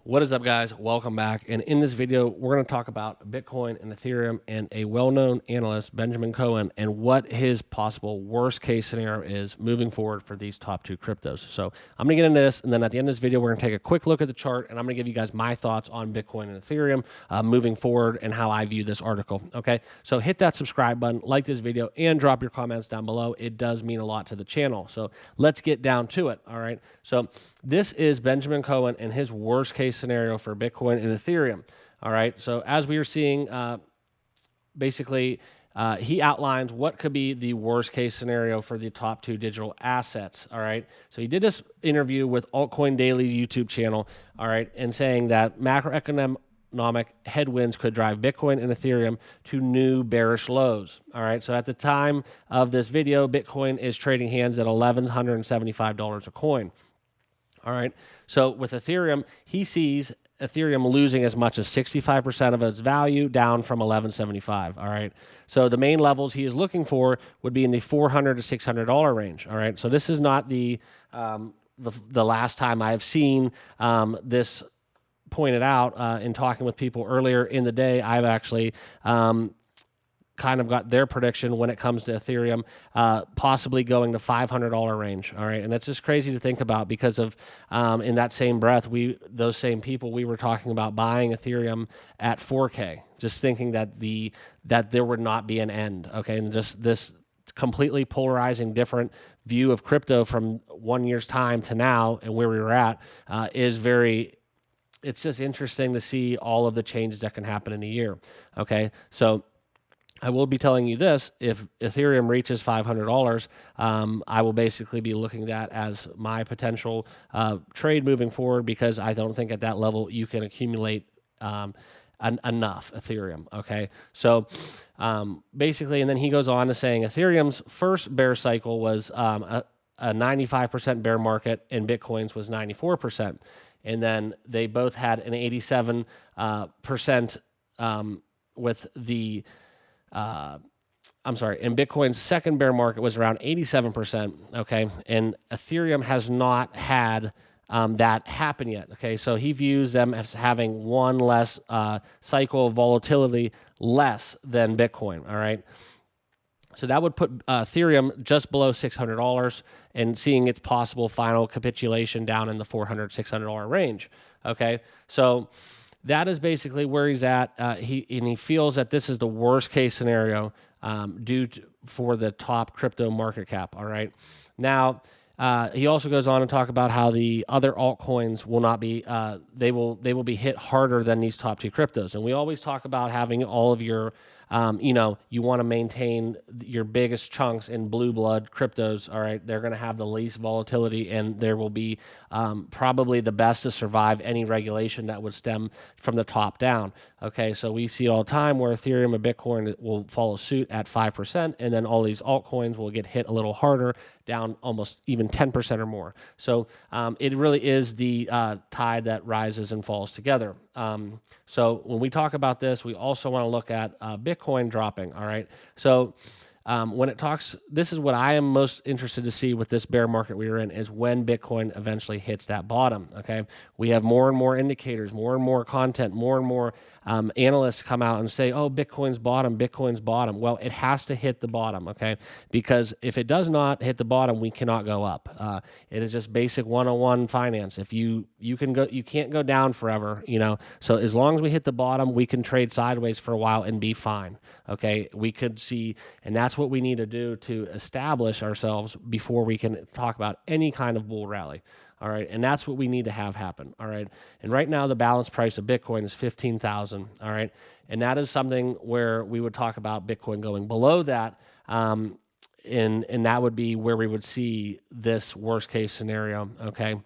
What is up, guys? Welcome back. And in this video, we're going to talk about Bitcoin and Ethereum and a well-known analyst, Benjamin Cohen, and what his possible worst-case scenario is moving forward for these top two cryptos. So I'm going to get into this, and then at the end of this video, we're going to take a quick look at the chart, and I'm going to give you guys my thoughts on Bitcoin and Ethereum moving forward and how I view this article. Okay, so hit that subscribe button, like this video, and drop your comments down below. It does mean a lot to the channel. So let's get down to it. All right. So this is Benjamin Cohen and his worst case scenario for Bitcoin and Ethereum. All right. So as we are seeing, basically, he outlines what could be the worst case scenario for the top two digital assets. All right. So he did this interview with Altcoin Daily's YouTube channel. All right. And saying that macroeconomic headwinds could drive Bitcoin and Ethereum to new bearish lows. All right. So at the time of this video, Bitcoin is trading hands at $1,175 a coin. All right. So with Ethereum, he sees Ethereum losing as much as 65% of its value, down from $1,175. All right. So the main levels he is looking for would be in the $400 to $600 range. All right. So this is not the last time I have seen this pointed out in talking with people earlier in the day. I've actually kind of got their prediction when it comes to Ethereum, possibly going to $500 range. All right. And it's just crazy to think about because of, in that same breath, those same people, we were talking about buying Ethereum at 4K, just thinking that that there would not be an end. Okay. And just this completely polarizing different view of crypto from 1 year's time to now and where we were at, it's just interesting to see all of the changes that can happen in a year. Okay. So I will be telling you this: if Ethereum reaches $500, I will basically be looking at that as my potential trade moving forward, because I don't think at that level you can accumulate enough Ethereum. Okay, so basically, and then he goes on to saying Ethereum's first bear cycle was a 95% bear market, and Bitcoin's was 94%, and then they both had an 87% with the and Bitcoin's second bear market was around 87%, okay? And Ethereum has not had that happen yet, okay? So he views them as having one less cycle of volatility less than Bitcoin, all right? So that would put Ethereum just below $600 and seeing its possible final capitulation down in the $400, $600 range, okay? So that is basically where he's at. He feels that this is the worst case scenario for the top crypto market cap. All right. Now, he also goes on to talk about how the other altcoins will not be, they will be hit harder than these top two cryptos. And we always talk about having all of your, you want to maintain your biggest chunks in blue blood cryptos. All right. They're going to have the least volatility, and there will be probably the best to survive any regulation that would stem from the top down. Okay. So we see it all the time where Ethereum and Bitcoin will follow suit at 5%, and then all these altcoins will get hit a little harder, down almost even 10% or more. So it really is the tide that rises and falls together. So when we talk about this, we also want to look at Bitcoin dropping. All right. So when it talks, this is what I am most interested to see with this bear market we are in, is when Bitcoin eventually hits that bottom. Okay. We have more and more indicators, more and more content, more and more analysts come out and say, oh, Bitcoin's bottom, Bitcoin's bottom. Well, it has to hit the bottom. Okay. Because if it does not hit the bottom, we cannot go up. It is just basic 101 finance. If you can't go down forever, so as long as we hit the bottom, we can trade sideways for a while and be fine. Okay. We could see, and that's what we need to do to establish ourselves before we can talk about any kind of bull rally. All right. And that's what we need to have happen. All right. And right now, the balance price of Bitcoin is 15,000. All right. And that is something where we would talk about Bitcoin going below that. And that would be where we would see this worst case scenario. Okay.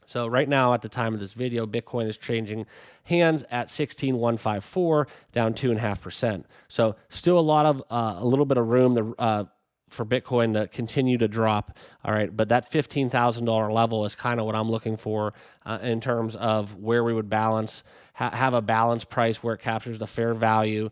So right now, at the time of this video, Bitcoin is changing hands at 16,154, down 2.5%. So still a little bit of room for Bitcoin to continue to drop. All right, but that $15,000 level is kind of what I'm looking for in terms of where we would balance, have a balanced price where it captures the fair value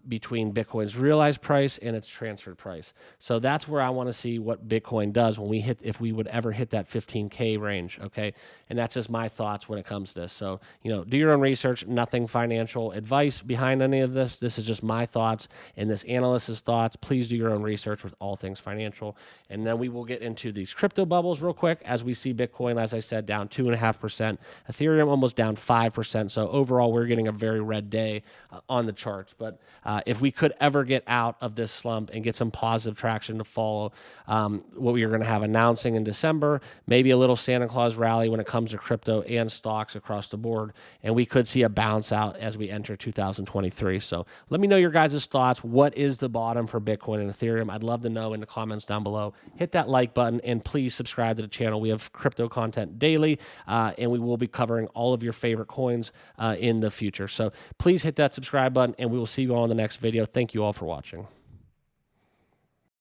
between Bitcoin's realized price and its transferred price. So that's where I want to see what Bitcoin does when we hit, if we would ever hit that 15K range. Okay, and that's just my thoughts when it comes to this. So do your own research. Nothing financial advice behind any of this. This is just my thoughts and this analyst's thoughts. Please do your own research with all things financial, and then we will get into these crypto bubbles real quick as we see Bitcoin, as I said, down 2.5%, Ethereum almost down 5%. So overall, we're getting a very red day on the charts. But if we could ever get out of this slump and get some positive traction to follow, what we are going to have announcing in December, maybe a little Santa Claus rally when it comes to crypto and stocks across the board, and we could see a bounce out as we enter 2023. So let me know your guys' thoughts. What is the bottom for Bitcoin and Ethereum? I'd love to know in the comments down below. Hit that like button and please subscribe to the channel. We have crypto content daily, and we will be covering all of your favorite coins in the future. So please hit that subscribe button, and we will see you all in the next video. Thank you all for watching.